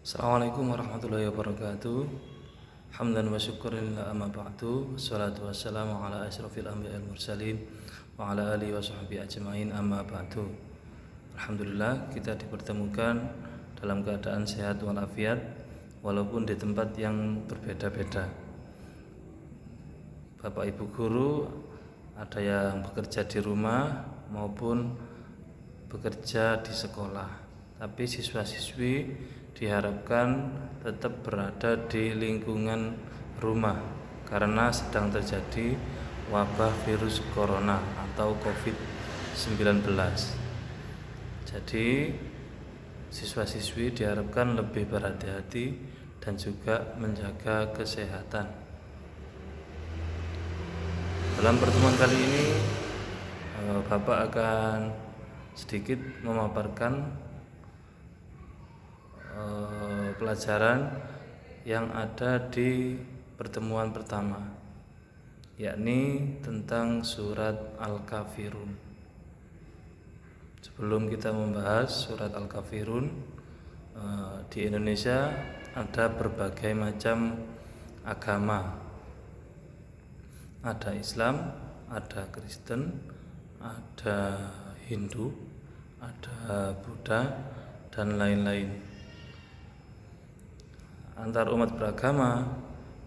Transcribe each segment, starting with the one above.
Assalamualaikum warahmatullahi wabarakatuh. Hamdan wa syukurillah amma ba'du. Wassalatu wassalamu ala asyrafil anbiya'il mursalin wa ala alihi wa sahbihi ajma'in amma ba'du. Alhamdulillah kita dipertemukan dalam keadaan sehat walafiat walaupun di tempat yang berbeda-beda. Bapak Ibu guru ada yang bekerja di rumah maupun bekerja di sekolah. Tapi siswa-siswi diharapkan tetap berada di lingkungan rumah karena sedang terjadi wabah virus corona atau COVID-19. Jadi siswa-siswi diharapkan lebih berhati-hati dan juga menjaga kesehatan. Dalam pertemuan kali ini Bapak akan sedikit memaparkan pelajaran yang ada di pertemuan pertama, yakni tentang surat Al-Kafirun. Sebelum kita membahas surat Al-Kafirun, di Indonesia ada berbagai macam agama. Ada Islam, ada Kristen, ada Hindu, ada Buddha, dan lain-lain. Antar umat beragama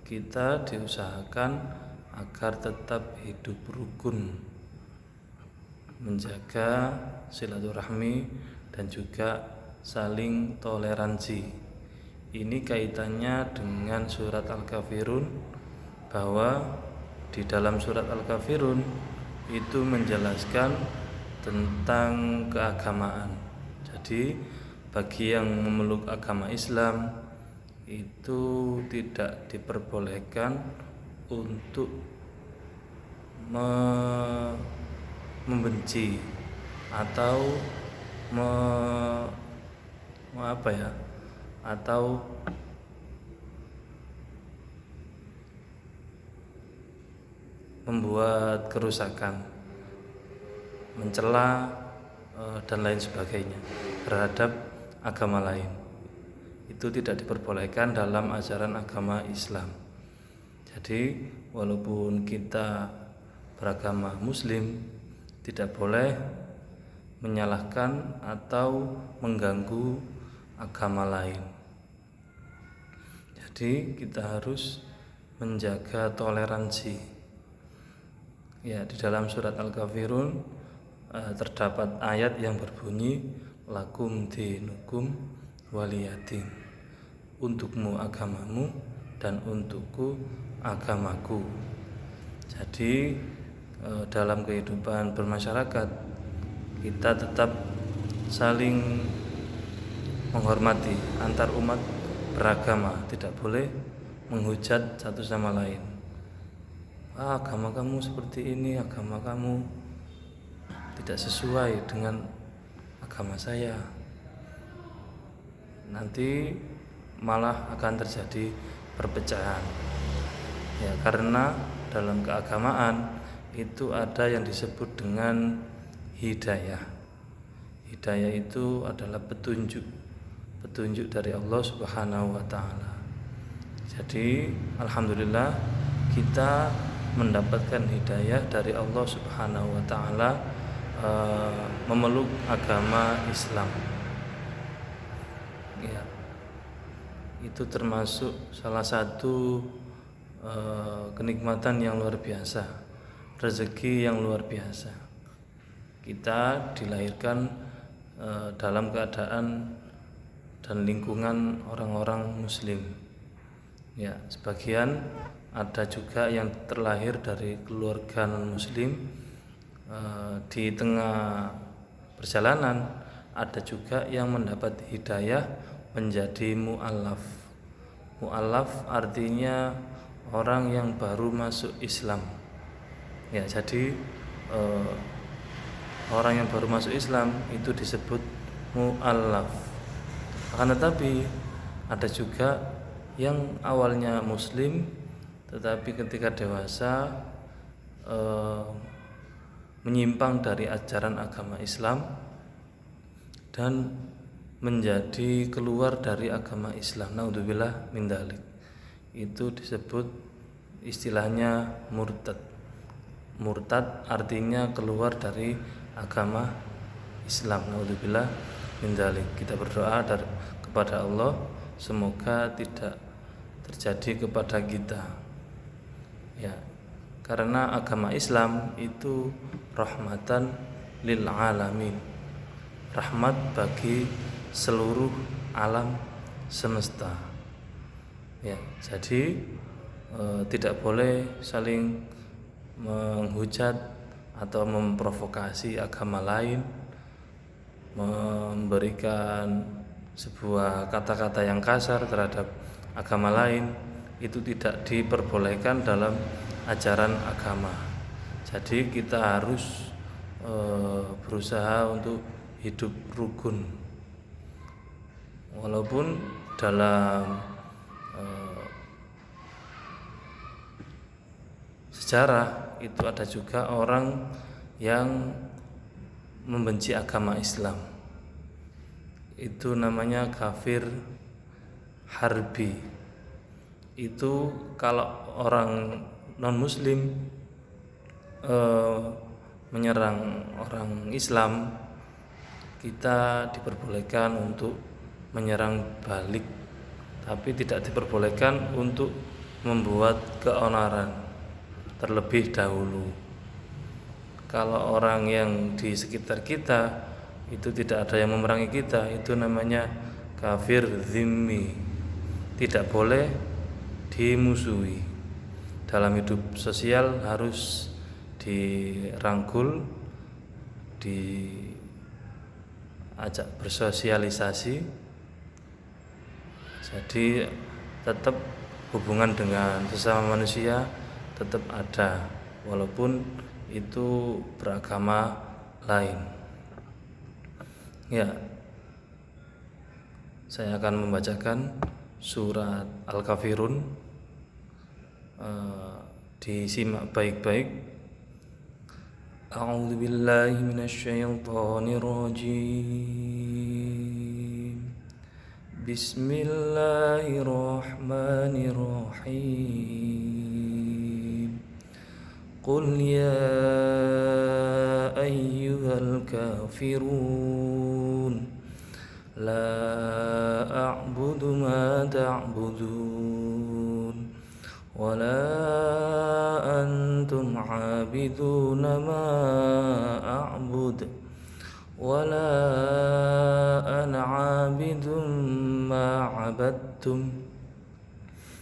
kita diusahakan agar tetap hidup rukun, menjaga silaturahmi dan juga saling toleransi. Ini kaitannya dengan surat Al-Kafirun, bahwa di dalam surat Al-Kafirun itu menjelaskan tentang keagamaan. Jadi bagi yang memeluk agama Islam itu tidak diperbolehkan untuk membenci atau atau membuat kerusakan, mencela dan lain sebagainya terhadap agama lain. Itu tidak diperbolehkan dalam ajaran agama Islam. Jadi walaupun kita beragama Muslim, tidak boleh menyalahkan atau mengganggu agama lain. Jadi kita harus menjaga toleransi. Ya, di dalam surat Al-Kafirun terdapat ayat yang berbunyi lakum dinukum waliyadin, untukmu agamamu dan untukku agamaku. Jadi dalam kehidupan bermasyarakat kita tetap saling menghormati antar umat beragama, tidak boleh menghujat satu sama lain. Agama kamu seperti ini, agama kamu tidak sesuai dengan agama saya. Nanti malah akan terjadi perpecahan. Ya, karena dalam keagamaan itu ada yang disebut dengan hidayah. Hidayah itu adalah petunjuk dari Allah Subhanahu wa taala. Jadi alhamdulillah kita mendapatkan hidayah dari Allah Subhanahu wa taala memeluk agama Islam. Ya, itu termasuk salah satu kenikmatan yang luar biasa, rezeki yang luar biasa. Kita dilahirkan dalam keadaan dan lingkungan orang-orang Muslim. Ya, sebagian ada juga yang terlahir dari keluarga non-Muslim. Di tengah perjalanan ada juga yang mendapat hidayah menjadi mu'allaf. Mu'allaf artinya orang yang baru masuk Islam. Ya, jadi orang yang baru masuk Islam itu disebut mu'allaf. Akan tetapi ada juga yang awalnya Muslim tetapi ketika dewasa menyimpang dari ajaran agama Islam dan menjadi keluar dari agama Islam. Naudzubillah min dzalik. Itu disebut istilahnya murtad. Murtad artinya keluar dari agama Islam. Naudzubillah min dzalik. Kita berdoa kepada Allah semoga tidak terjadi kepada kita. Ya, karena agama Islam itu rahmatan lil alamin. Rahmat bagi seluruh alam semesta. Ya, jadi tidak boleh saling menghujat atau memprovokasi agama lain, memberikan sebuah kata-kata yang kasar terhadap agama lain, itu tidak diperbolehkan dalam ajaran agama. Jadi kita harus berusaha untuk hidup rukun, walaupun dalam sejarah itu ada juga orang yang membenci agama Islam. Itu namanya kafir harbi. Itu kalau orang non muslim menyerang orang Islam, kita diperbolehkan untuk menyerang balik, tapi tidak diperbolehkan untuk membuat keonaran terlebih dahulu. Kalau orang yang di sekitar kita itu tidak ada yang memerangi kita, itu namanya kafir zimmi, tidak boleh dimusuhi. Dalam hidup sosial harus dirangkul, diajak bersosialisasi. Jadi tetap hubungan dengan sesama manusia tetap ada, walaupun itu beragama lain. Ya, saya akan membacakan surat Al-Kafirun. Disimak baik-baik. A'udzu billahi minasyaitonir rajim. Bismillahirrahmanirrahim. Qul ya ayyuhal kafirun la a'budu ma ta'budun wa la antum 'abiduna ma a'bud wa la ana 'abidun ma 'abadtum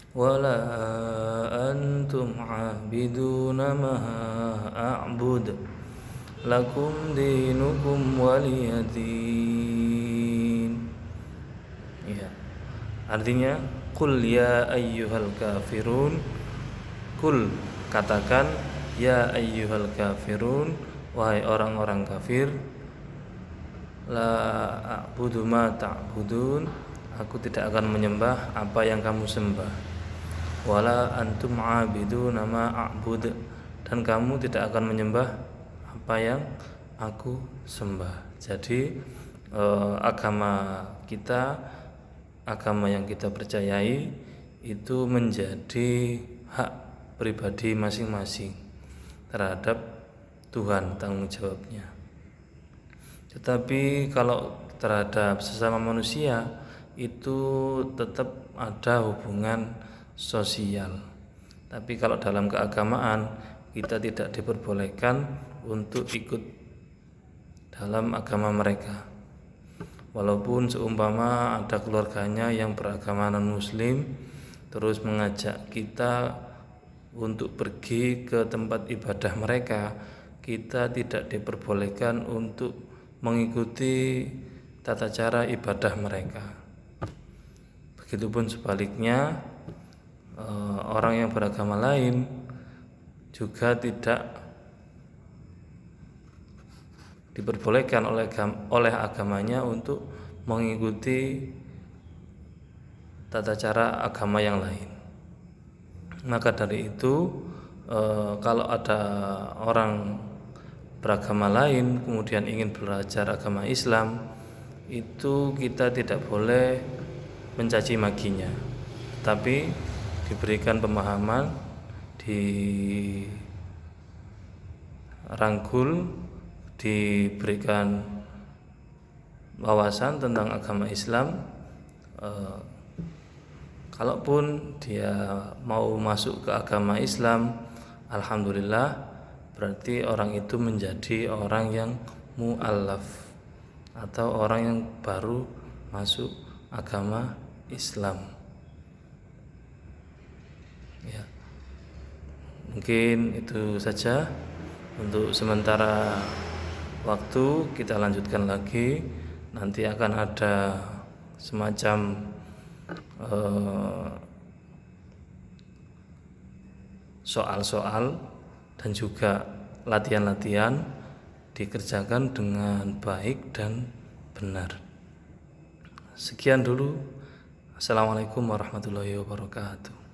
wa la antum 'abiduna ma a'bud lakum dinukum waliyadin. Ya, artinya qul ya ayyuhal kafirun, qul katakan, ya ayyuhal kafirun, wahai orang-orang kafir, la a'budu ma ta'budun, aku tidak akan menyembah apa yang kamu sembah, wala antum 'abiduna ma a'bud, dan kamu tidak akan menyembah apa yang aku sembah. Jadi agama kita, agama yang kita percayai itu menjadi hak pribadi masing-masing terhadap Tuhan, tanggung jawabnya. Tetapi kalau terhadap sesama manusia itu tetap ada hubungan sosial. Tapi kalau dalam keagamaan kita tidak diperbolehkan untuk ikut dalam agama mereka, walaupun seumpama ada keluarganya yang beragama non muslim terus mengajak kita untuk pergi ke tempat ibadah mereka, kita tidak diperbolehkan untuk mengikuti tata cara ibadah mereka. Begitupun sebaliknya, orang yang beragama lain juga tidak diperbolehkan oleh agamanya untuk mengikuti tata cara agama yang lain. Maka dari itu, kalau ada orang beragama lain kemudian ingin belajar agama Islam, itu kita tidak boleh mencaci makinya, tapi diberikan pemahaman, dirangkul, diberikan wawasan tentang agama Islam. Kalaupun dia mau masuk ke agama Islam, alhamdulillah, berarti orang itu menjadi orang yang mu'allaf atau orang yang baru masuk agama Islam. Ya, mungkin itu saja untuk sementara waktu. Kita lanjutkan lagi. Nanti akan ada semacam soal-soal dan juga latihan-latihan, dikerjakan dengan baik dan benar. Sekian dulu. Assalamualaikum warahmatullahi wabarakatuh.